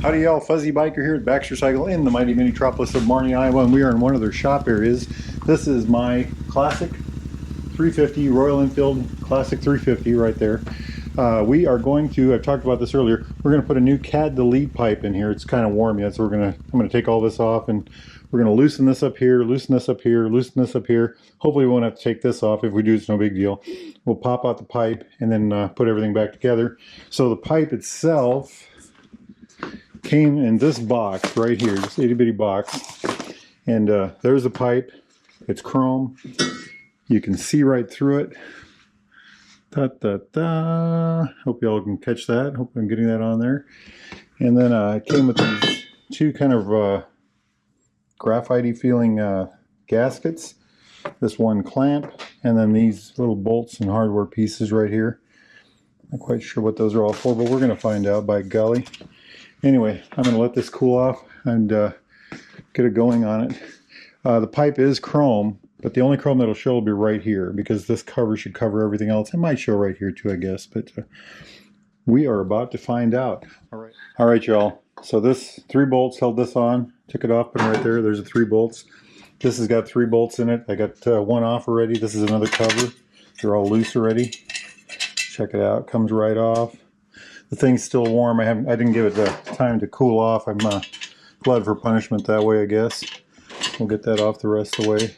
Howdy y'all, Fuzzy Biker here at Baxter Cycle in the mighty metropolis of Marnie, Iowa, and we are in one of their shop areas. This is my classic 350, Royal Enfield Classic 350 right there. We are going to, I've talked about this earlier, we're going to put a new cat delete pipe in here. It's kind of warm yet, so I'm going to take all this off and we're going to loosen this up here, loosen this up here, loosen this up here. Hopefully we won't have to take this off. If we do, it's no big deal. We'll pop out the pipe and then put everything back together. So the pipe itself came in this box right here, this itty bitty box, and there's the pipe. It's chrome. You can see right through it. Da, da, da. Hope y'all can catch that. Hope I'm getting that on there. And then it came with these two kind of graphite-y feeling gaskets. This one clamp, and then these little bolts and hardware pieces right here. Not quite sure what those are all for, but we're going to find out, by golly. Anyway, I'm going to let this cool off and get it going on it. The pipe is chrome, but the only chrome that'll show will be right here because this cover should cover everything else. It might show right here too, I guess, but we are about to find out. All right, y'all. So this 3 bolts held this on. Took it off, put it right there. There's the 3 bolts. This has got 3 bolts in it. I got one off already. This is another cover. They're all loose already. Check it out. Comes right off. The thing's still warm. I didn't give it the time to cool off. I'm glad for punishment that way, I guess. We'll get that off the rest of the way.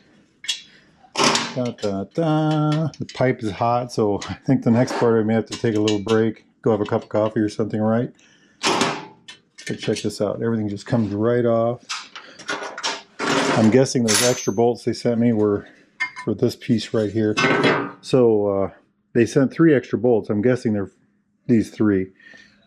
Da, da, da. The pipe is hot, so I think the next part I may have to take a little break, go have a cup of coffee or something, right? But check this out. Everything just comes right off. I'm guessing those extra bolts they sent me were for this piece right here. So they sent 3 extra bolts. I'm guessing they're these 3.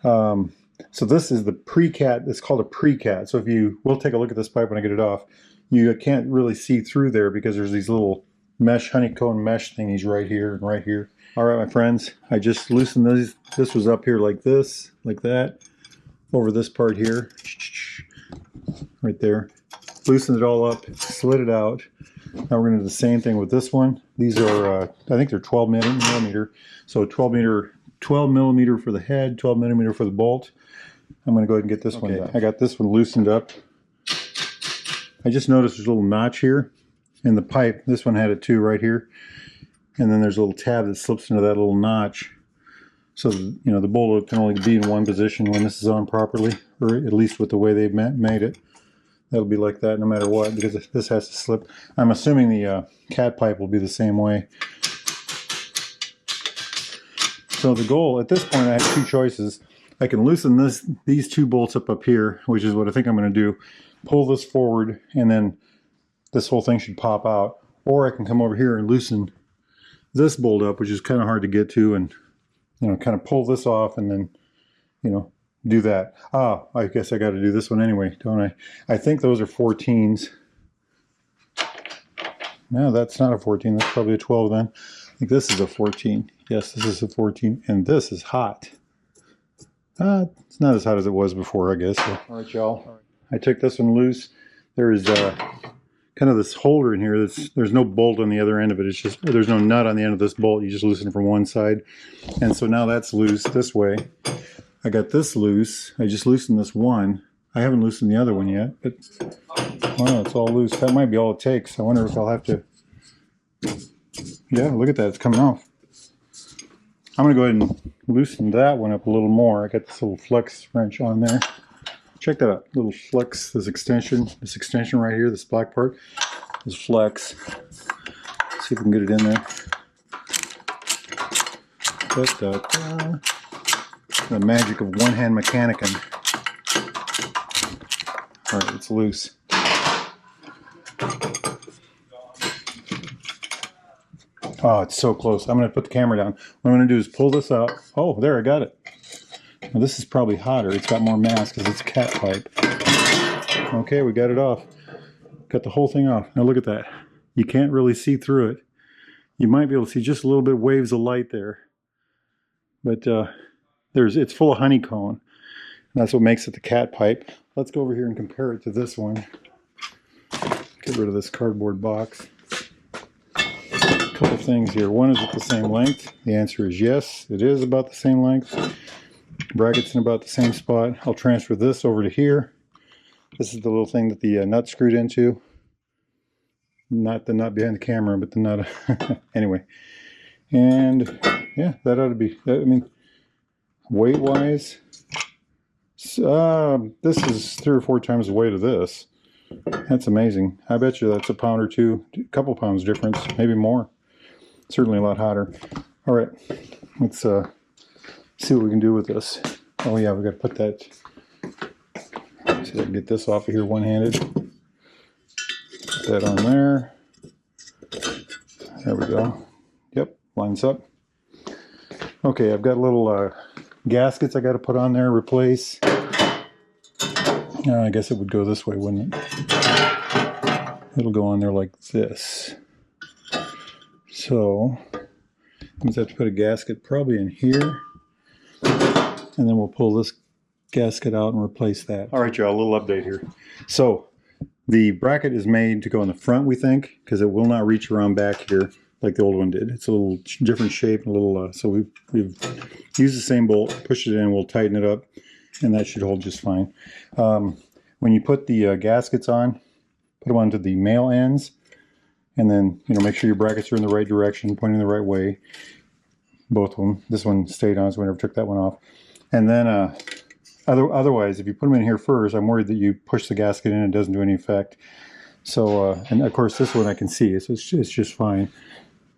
So this is the pre-cat. It's called a pre-cat. So we'll take a look at this pipe when I get it off. You can't really see through there because there's these little mesh, honeycomb mesh thingies right here and right here. All right, my friends, I just loosened these. This was up here like this, like that, over this part here, right there. Loosened it all up, slid it out. Now we're going to do the same thing with this one. These are, I think they're 12 millimeter. So 12 millimeter for the head, 12 millimeter for the bolt. I'm going to go ahead and get this one done. I got this one loosened up. I just noticed there's a little notch here in the pipe. This one had it too right here. And then there's a little tab that slips into that little notch. So, you know, the bolt can only be in one position when this is on properly, or at least with the way they've made it. That'll be like that no matter what, because this has to slip. I'm assuming the cat pipe will be the same way. So the goal, at this point, I have 2 choices. I can loosen these 2 bolts up here, which is what I think I'm going to do. Pull this forward, and then this whole thing should pop out. Or I can come over here and loosen this bolt up, which is kind of hard to get to, and kind of pull this off, and then, do that. I guess I got to do this one anyway, don't I? I think those are 14s. No, that's not a 14. That's probably a 12 then. I think this is a 14. Yes, this is a 14, and this is hot. It's not as hot as it was before, I guess. So. All right, y'all. I took this one loose. There is kind of this holder in here. There's no bolt on the other end of it. It's just, there's no nut on the end of this bolt. You just loosen it from one side. And so now that's loose this way. I got this loose. I just loosened this one. I haven't loosened the other one yet, but wow, it's all loose. That might be all it takes. I wonder if I'll have to... Yeah, look at that. It's coming off. I'm going to go ahead and loosen that one up a little more. I got this little flex wrench on there. Check that out. Little flex, this extension right here, this black part, is flex. Let's see if we can get it in there. Da, da, da. The magic of one-hand mechanicing. All right, it's loose. Oh, it's so close. I'm going to put the camera down. What I'm going to do is pull this out. Oh, there, I got it. Now, this is probably hotter. It's got more mass because it's a cat pipe. Okay, we got it off. Got the whole thing off. Now look at that. You can't really see through it. You might be able to see just a little bit of waves of light there. But it's full of honeycomb. That's what makes it the cat pipe. Let's go over here and compare it to this one. Get rid of this cardboard box. A couple things here. One, is it the same length? The answer is yes, it is about the same length. Bracket's in about the same spot. I'll transfer this over to here. This is the little thing that the nut screwed into. Not the nut behind the camera, but the nut. Anyway. And yeah, that ought to be, I mean, weight-wise, this is 3 or 4 times the weight of this. That's amazing. I bet you that's a pound or two, a couple pounds difference, maybe more. Certainly a lot hotter. All right, let's see what we can do with this. Oh yeah, we got to put that. See if I can get this off of here one-handed. Put that on there. There we go. Yep, lines up. Okay, I've got little gaskets I got to put on there, replace. I guess it would go this way, wouldn't it? It'll go on there like this. So, I just have to put a gasket probably in here. And then we'll pull this gasket out and replace that. All right, y'all, a little update here. So, the bracket is made to go in the front, we think, because it will not reach around back here like the old one did. It's a little different shape, a little, so we've used the same bolt, pushed it in, we'll tighten it up, and that should hold just fine. When you put the gaskets on, put them onto the male ends, and then, you know, make sure your brackets are in the right direction, pointing the right way. Both of them. This one stayed on, so we never took that one off. And then, otherwise, if you put them in here first, I'm worried that you push the gasket in and it doesn't do any effect. So, and of course, this one I can see, so it's just fine.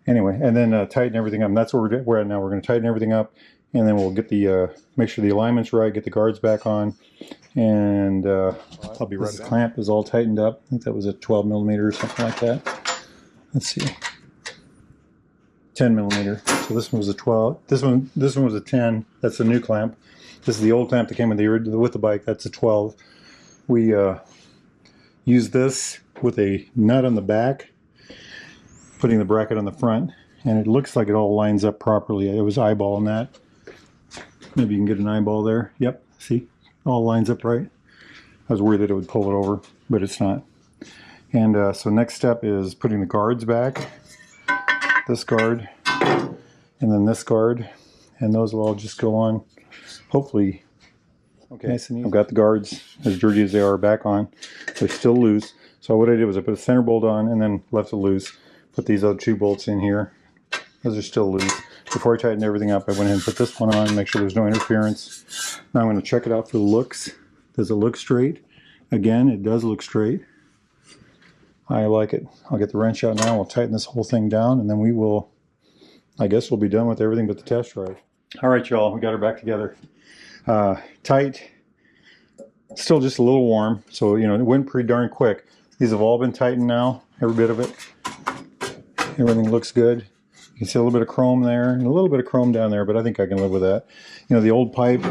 Anyway, and then tighten everything up. And that's where we're at now. We're going to tighten everything up, and then we'll get the make sure the alignment's right, get the guards back on, and I'll be right back. This clamp is all tightened up. I think that was a 12 millimeter or something like that. Let's see, 10 millimeter. So this one was a 12. This one was a 10. That's the new clamp. This is the old clamp that came with the bike. That's a 12. We use this with a nut on the back, putting the bracket on the front, and it looks like it all lines up properly. I was eyeballing that. Maybe you can get an eyeball there. Yep, see, all lines up right. I was worried that it would pull it over, but it's not. And so next step is putting the guards back. This guard, and then this guard, and those will all just go on, hopefully. Okay, nice and easy. I've got the guards, as dirty as they are, back on. They're still loose. So what I did was I put a center bolt on and then left it loose. Put these other 2 bolts in here. Those are still loose. Before I tightened everything up, I went ahead and put this one on, make sure there's no interference. Now I'm going to check it out for the looks. Does it look straight? Again, it does look straight. I like it. I'll get the wrench out now. We'll tighten this whole thing down, and then we will, I guess we'll be done with everything but the test drive. All right, y'all, we got her back together. Tight. Still just a little warm, so, you know, it went pretty darn quick. These have all been tightened now, every bit of it. Everything looks good. You can see a little bit of chrome there and a little bit of chrome down there, but I think I can live with that. You know, the old pipe,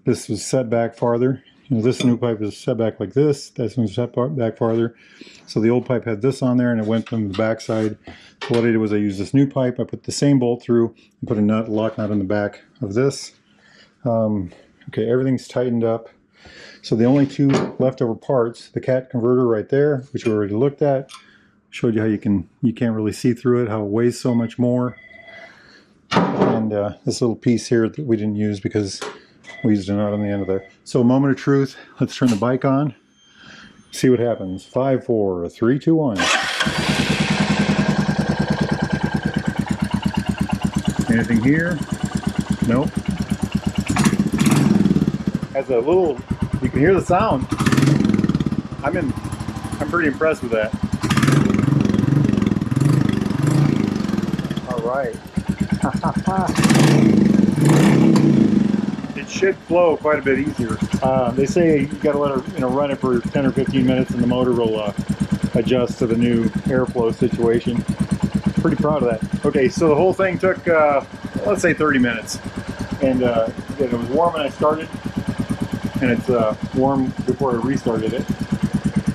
this was set back farther. You know, this new pipe is set back like this. This one's set back farther. So the old pipe had this on there, and it went from the back side. So what I did was I used this new pipe. I put the same bolt through and put a nut, lock nut in the back of this. Okay, everything's tightened up. So the only 2 leftover parts, the cat converter right there, which we already looked at, showed you how you can't really see through it, how it weighs so much more. And this little piece here that we didn't use because we used a nut on the end of there. So a moment of truth. Let's turn the bike on. See what happens. 5, 4, 3, 2, 1. Anything here? Nope. Has a little. You can hear the sound. I'm pretty impressed with that. All right. It should flow quite a bit easier. They say you got to let it, run it for 10 or 15 minutes, and the motor will adjust to the new airflow situation. Pretty proud of that. Okay, so the whole thing took, let's say 30 minutes, and it was warm when I started, and it's warm before I restarted it.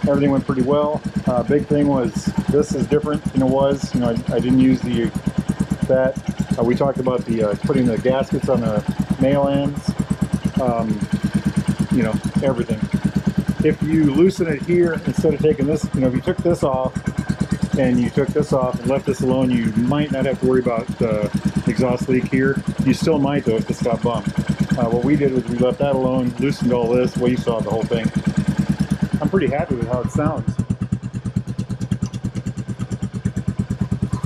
Everything went pretty well. Big thing was this is different than it was. I didn't use that. We talked about the putting the gaskets on the male ends. Everything. If you loosen it here instead of taking this, if you took this off and you took this off and left this alone, you might not have to worry about the exhaust leak here. You still might though if this got bumped. What we did was we left that alone, loosened all this. Well, you saw the whole thing. I'm pretty happy with how it sounds.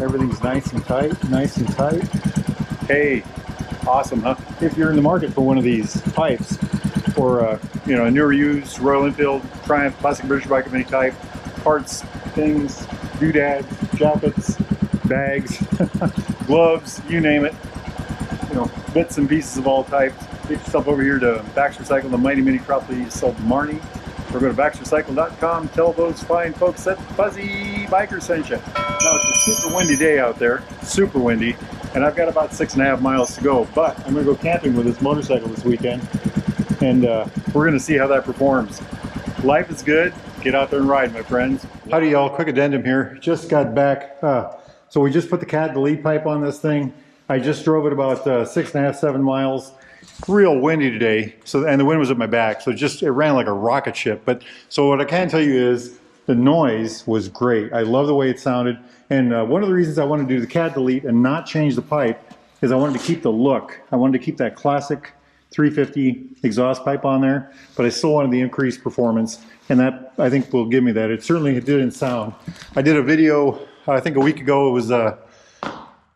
Everything's nice and tight, nice and tight. Hey, awesome, huh? If you're in the market for one of these pipes, or you know, a newer used Royal Enfield, Triumph, classic British bike of any type, parts, things, doodads, jackets, bags, gloves, you name it, you know, bits and pieces of all types, get yourself over here to Baxter Cycle, the mighty mini Metropolis sold Marnie, or go to baxtercycle.com, tell those fine folks that Fuzzy Biker sent you. Now it's a super windy day out there, super windy, and I've got about 6.5 miles to go, but I'm gonna go camping with this motorcycle this weekend, and we're gonna see how that performs. Life is good, get out there and ride, my friends. Howdy y'all, quick addendum here, just got back, so we just put the cat delete pipe on this thing. I just drove it about 6.5, 7 miles. Real windy today, so, and the wind was at my back, so it ran like a rocket ship. But so what I can tell you is the noise was great. I love the way it sounded, and one of the reasons I wanted to do the cat delete and not change the pipe is I wanted to keep the look. I wanted to keep that classic 350 exhaust pipe on there, but I still wanted the increased performance, and that I think will give me that. It certainly didn't sound. I did a video I think a week ago. It was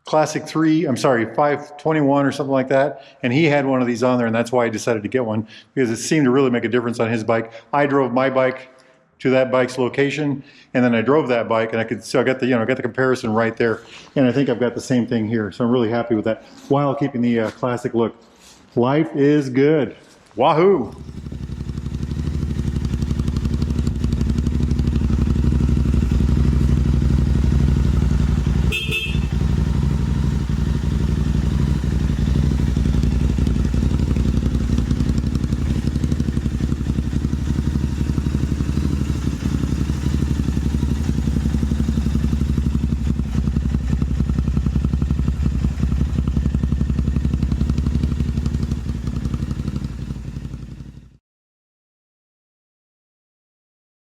Classic 521 or something like that, and he had one of these on there, and that's why I decided to get one, because it seemed to really make a difference on his bike. I drove my bike to that bike's location, and then I drove that bike, and I got the comparison right there, and I think I've got the same thing here, so I'm really happy with that, while keeping the classic look. Life is good. Wahoo!